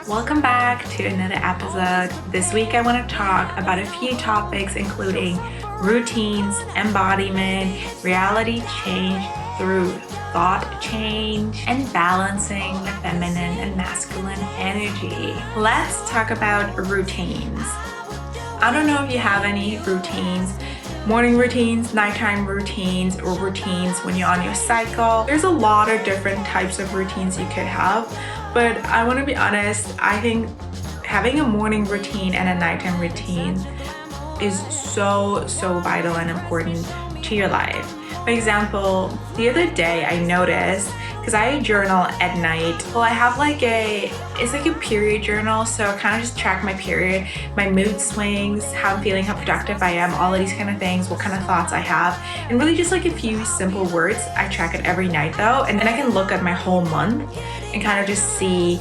Welcome back to another episode. This week I want to talk about a few topics including routines, embodiment, reality change through thought change, and balancing the feminine and masculine energy. Let's talk about routines. I don't know if you have any routines, morning routines, nighttime routines, or routines when you're on your cycle. There's a lot of different types of routines you could have, but I want to be honest, I think having a morning routine and a nighttime routine is so vital and important to your life. For example, the other day I noticed, because I journal at night, well, I have it's like a period journal, so I kind of just track my period, my mood swings, how I'm feeling, how productive I am, all of these kind of things, what kind of thoughts I have, and really just like a few simple words. I track it every night though, and then I can look at my whole month and kind of just see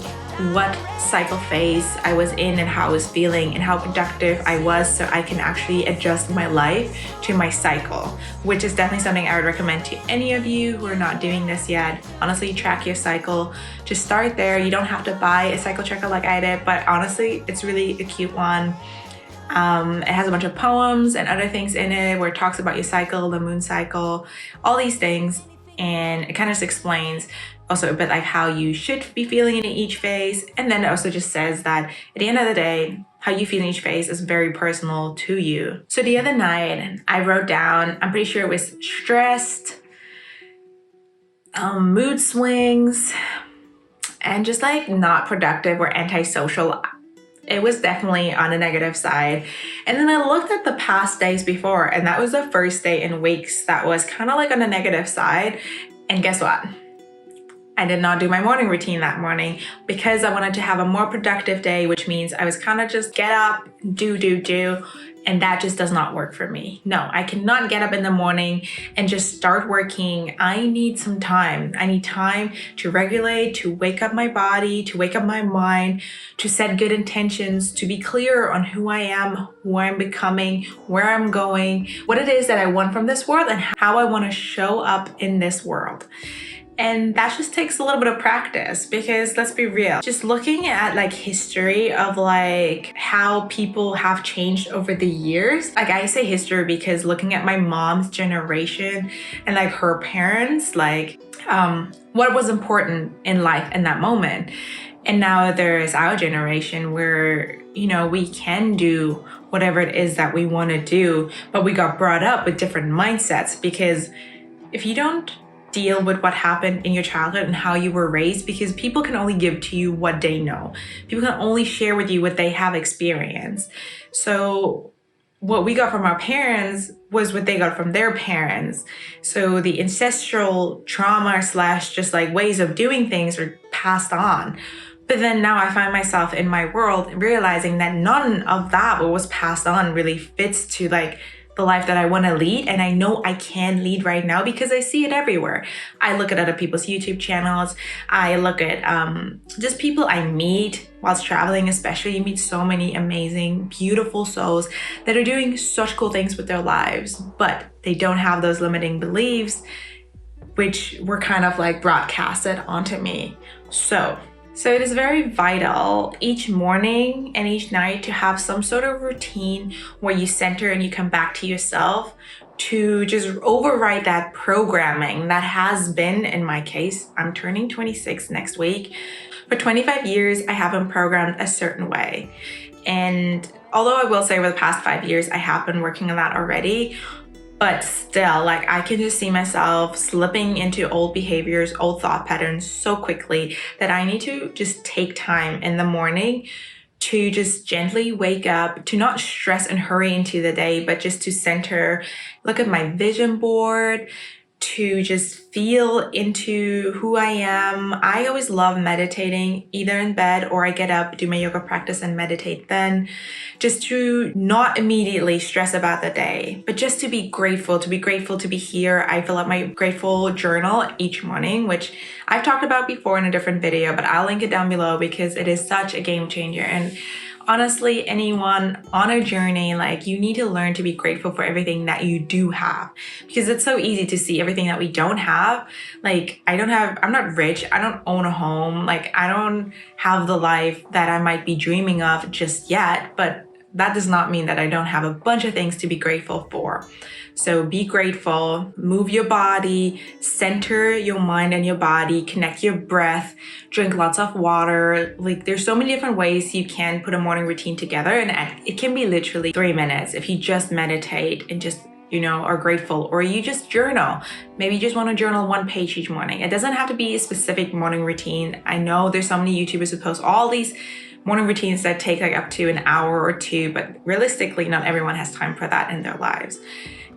what cycle phase I was in and how I was feeling and how productive I was, so I can actually adjust my life to my cycle, which is definitely something I would recommend to any of you who are not doing this yet. Honestly, track your cycle. Just start there. You don't have to buy a cycle tracker like I did, but honestly, it's really a cute one. It has a bunch of poems and other things in it where it talks about your cycle, the moon cycle, all these things, and it kind of just explains also a bit like how you should be feeling in each phase. And then it also just says that at the end of the day, how you feel in each phase is very personal to you. So the other night I wrote down, I'm pretty sure it was stressed, mood swings, and just like not productive or antisocial. It was definitely on the negative side. And then I looked at the past days before, and that was the first day in weeks that was kind of like on the negative side. And guess what? I did not do my morning routine that morning because I wanted to have a more productive day, which means I was kind of just get up, do, and that just does not work for me. No, I cannot get up in the morning and just start working. I need some time. I need time to regulate, to wake up my body, to wake up my mind, to set good intentions, to be clear on who I am, who I'm becoming, where I'm going, what it is that I want from this world, and how I want to show up in this world. And that just takes a little bit of practice, because let's be real, just looking at like history of like how people have changed over the years. Like I say history because looking at my mom's generation and like her parents, like what was important in life in that moment. And now there is our generation where, you know, we can do whatever it is that we want to do, but we got brought up with different mindsets. Because if you don't deal with what happened in your childhood and how you were raised, because people can only give to you what they know. People can only share with you what they have experienced. So what we got from our parents was what they got from their parents. So the ancestral trauma / just like ways of doing things are passed on. But then now I find myself in my world realizing that none of that what was passed on really fits to like the life that I want to lead. And I know I can lead right now because I see it everywhere. I look at other people's YouTube channels. I look at just people I meet whilst traveling, especially. You meet so many amazing, beautiful souls that are doing such cool things with their lives, but they don't have those limiting beliefs, which were kind of like broadcasted onto me. So it is very vital each morning and each night to have some sort of routine where you center and you come back to yourself, to just overwrite that programming that has been, in my case, I'm turning 26 next week. For 25 years, I have been programmed a certain way. And although I will say over the past 5 years, I have been working on that already, but still, like I can just see myself slipping into old behaviors, old thought patterns so quickly that I need to just take time in the morning to just gently wake up, to not stress and hurry into the day, but just to center, look at my vision board, to just feel into who I am. I always love meditating, either in bed or I get up, do my yoga practice and meditate then, just to not immediately stress about the day, but just to be grateful to be here. I fill up my grateful journal each morning, which I've talked about before in a different video, but I'll link it down below because it is such a game changer. And Honestly, anyone on a journey, like you need to learn to be grateful for everything that you do have, because it's so easy to see everything that we don't have. Like I'm not rich. I don't own a home. Like I don't have the life that I might be dreaming of just yet, but that does not mean that I don't have a bunch of things to be grateful for. So be grateful, move your body, center your mind and your body, connect your breath, drink lots of water. Like there's so many different ways you can put a morning routine together, and it can be literally 3 minutes if you just meditate and just are grateful, or you just journal. Maybe you just want to journal 1 page each morning. It doesn't have to be a specific morning routine. I know there's so many YouTubers who post all these morning routines that take like up to an hour or two, but realistically, not everyone has time for that in their lives.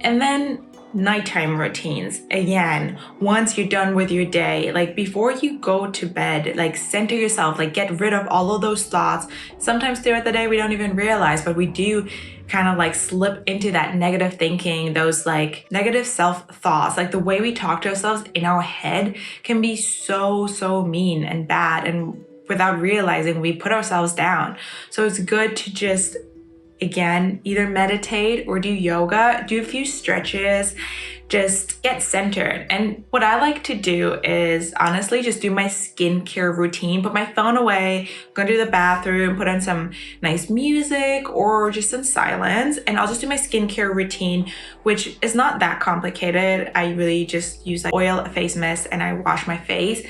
And then nighttime routines. Again, once you're done with your day, like before you go to bed, like center yourself, like get rid of all of those thoughts. Sometimes throughout the day, we don't even realize, but we do kind of like slip into that negative thinking, those like negative self-thoughts. Like the way we talk to ourselves in our head can be so mean and bad, and without realizing, we put ourselves down. So it's good to just, again, either meditate or do yoga, do a few stretches, just get centered. And what I like to do is honestly just do my skincare routine, put my phone away, go to the bathroom, put on some nice music or just some silence, and I'll just do my skincare routine, which is not that complicated. I really just use like oil, a face mist, and I wash my face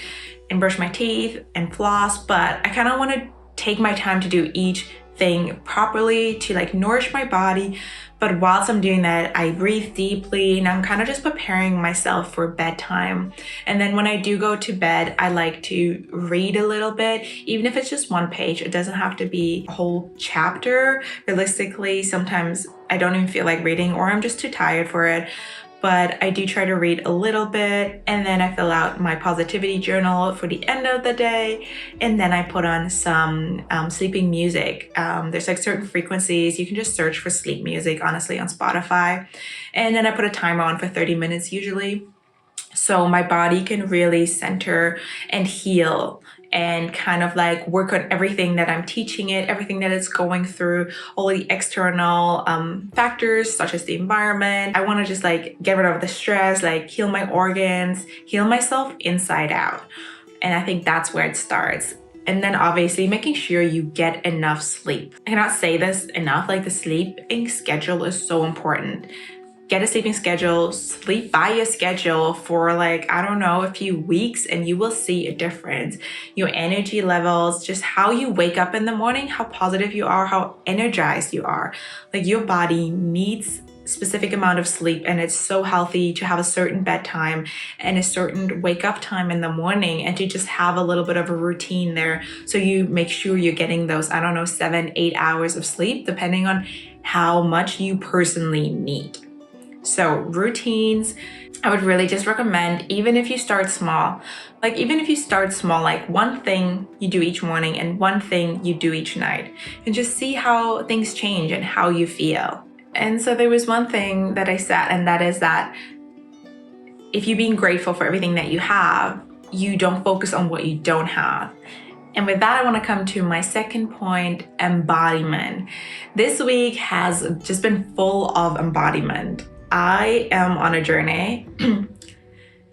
and brush my teeth and floss. But I kind of want to take my time to do each thing properly to like nourish my body. But whilst I'm doing that, I breathe deeply and I'm kind of just preparing myself for bedtime. And then when I do go to bed, I like to read a little bit, even if it's just 1 page. It doesn't have to be a whole chapter. Realistically, sometimes I don't even feel like reading, or I'm just too tired for it. But I do try to read a little bit, and then I fill out my positivity journal for the end of the day, and then I put on some sleeping music. There's like certain frequencies. You can just search for sleep music, honestly, on Spotify. And then I put a timer on for 30 minutes usually, so my body can really center and heal and kind of like work on everything that I'm teaching it, everything that it's going through, all the external factors such as the environment. I want to just like get rid of the stress, like heal my organs, heal myself inside out. And I think that's where it starts. And then obviously making sure you get enough sleep. I cannot say this enough, like the sleeping schedule is so important. Get a sleeping schedule, sleep by your schedule for like, I don't know, a few weeks, and you will see a difference. Your energy levels, just how you wake up in the morning, how positive you are, how energized you are. Like your body needs specific amount of sleep, and it's so healthy to have a certain bedtime and a certain wake up time in the morning, and to just have a little bit of a routine there. So you make sure you're getting those, I don't know, 7-8 hours of sleep, depending on how much you personally need. So routines, I would really just recommend, even if you start small, like one thing you do each morning and one thing you do each night, and just see how things change and how you feel. And so there was one thing that I said, and that is that if you're being grateful for everything that you have, you don't focus on what you don't have. And with that, I want to come to my second point, embodiment. This week has just been full of embodiment. I am on a journey.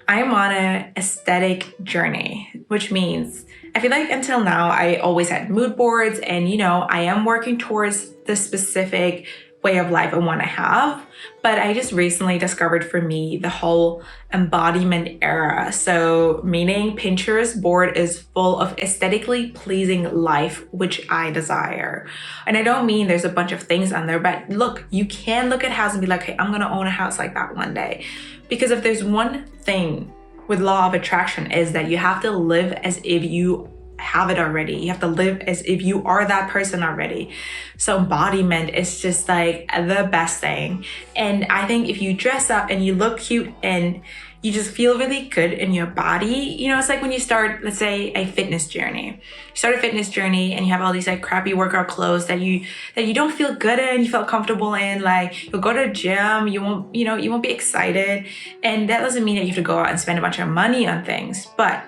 I am on an aesthetic journey, which means I feel like until now, I always had mood boards, and I am working towards the specific way of life I want to have. But I just recently discovered for me the whole embodiment era. So meaning Pinterest board is full of aesthetically pleasing life, which I desire. And I don't mean there's a bunch of things on there, but look, you can look at a house and be like, hey, I'm going to own a house like that one day. Because if there's one thing with law of attraction, is that you have to live as if you have it already. You have to live as if you are that person already. So embodiment is just like the best thing. And I think if you dress up and you look cute and you just feel really good in your body, it's like when you start, let's say, a fitness journey. You start a fitness journey and you have all these like crappy workout clothes that you don't feel good in, you feel comfortable in. Like you'll go to the gym, you won't be excited. And that doesn't mean that you have to go out and spend a bunch of money on things. But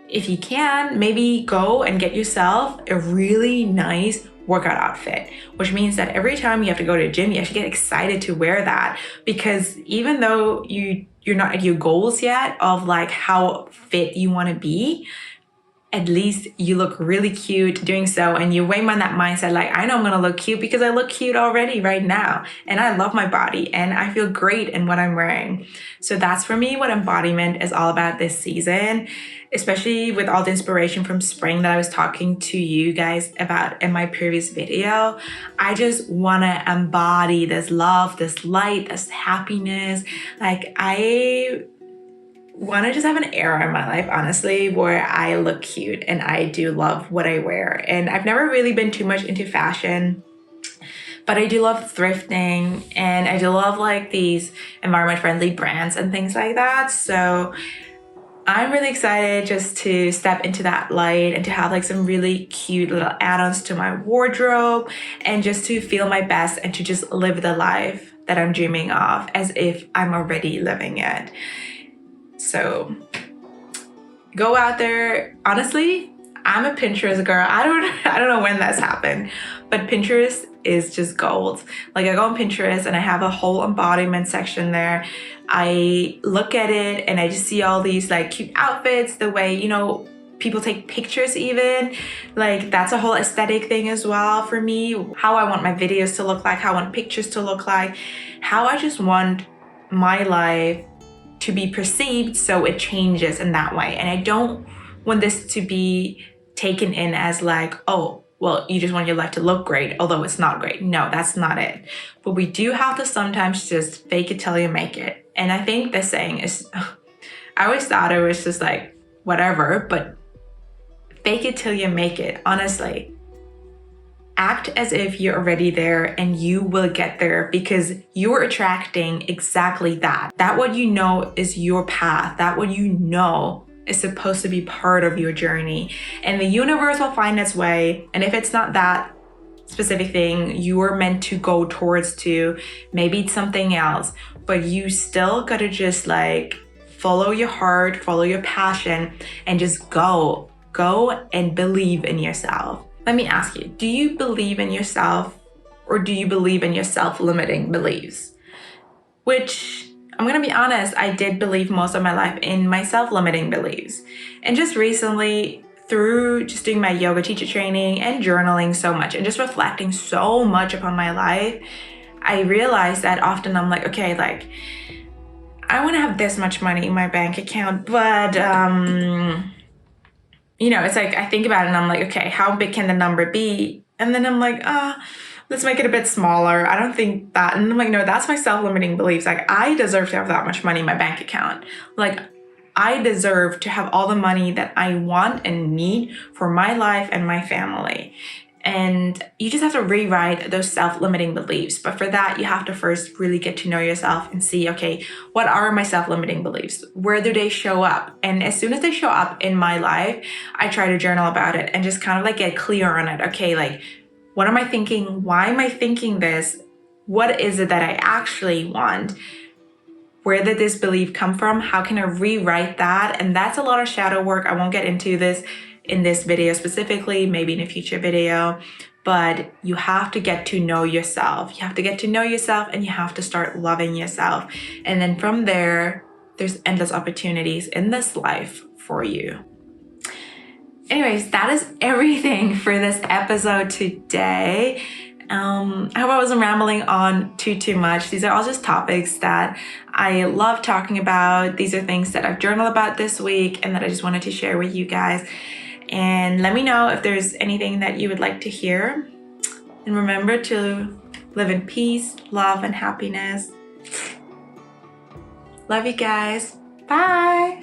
if you can, maybe go and get yourself a really nice workout outfit, which means that every time you have to go to the gym, you have to get excited to wear that, because even though you're not at your goals yet of like how fit you want to be, at least you look really cute doing so, and you weigh on that mindset like, I know I'm gonna look cute because I look cute already right now, and I love my body and I feel great in what I'm wearing. So that's for me what embodiment is all about this season, especially with all the inspiration from spring that I was talking to you guys about in my previous video. I just want to embody this love, this light, this happiness. Like, I want to just have an era in my life, honestly, where I look cute and I do love what I wear. And I've never really been too much into fashion, but I do love thrifting, and I do love like these environment friendly brands and things like that. So I'm really excited just to step into that light and to have like some really cute little add-ons to my wardrobe, and just to feel my best and to just live the life that I'm dreaming of as if I'm already living it. So go out there. Honestly, I'm a Pinterest girl. I don't know when that's happened, but Pinterest is just gold. Like, I go on Pinterest and I have a whole embodiment section there. I look at it and I just see all these like cute outfits, the way, you know, people take pictures even. Like, that's a whole aesthetic thing as well for me. How I want my videos to look like, how I want pictures to look like, how I just want my life to be perceived so it changes in that way. And I don't want this to be taken in as like, oh, well, you just want your life to look great, although it's not great. No, that's not it. But we do have to sometimes just fake it till you make it. And I think the saying is, I always thought it was just like, whatever, but fake it till you make it, honestly. Act as if you're already there, and you will get there, because you're attracting exactly that. That what you know is your path. That what you know is supposed to be part of your journey. And the universe will find its way. And if it's not that specific thing you are meant to go towards to, maybe it's something else, but you still gotta just like follow your heart, follow your passion, and just go and believe in yourself. Let me ask you, do you believe in yourself, or do you believe in your self-limiting beliefs? Which, I'm gonna be honest, I did believe most of my life in my self-limiting beliefs. And just recently, through just doing my yoga teacher training and journaling so much and just reflecting so much upon my life, I realized that often I'm like, okay, like, I wanna have this much money in my bank account, but you know, it's like I think about it and I'm like, okay, how big can the number be? And then I'm like, let's make it a bit smaller. I don't think that. And I'm like, no, that's my self-limiting beliefs. Like, I deserve to have that much money in my bank account. Like, I deserve to have all the money that I want and need for my life and my family. And you just have to rewrite those self-limiting beliefs. But for that, you have to first really get to know yourself and see, okay, what are my self-limiting beliefs? Where do they show up? And as soon as they show up in my life, I try to journal about it and just kind of like get clear on it. Okay, like, what am I thinking? Why am I thinking this? What is it that I actually want? Where did this belief come from? How can I rewrite that? And that's a lot of shadow work. I won't get into this in this video specifically, maybe in a future video, but you have to get to know yourself. You have to get to know yourself, and you have to start loving yourself. And then from there, there's endless opportunities in this life for you. Anyways, that is everything for this episode today. I hope I wasn't rambling on too much. These are all just topics that I love talking about. These are things that I've journaled about this week and that I just wanted to share with you guys. And let me know if there's anything that you would like to hear. And remember to live in peace, love, and happiness. Love you guys. Bye.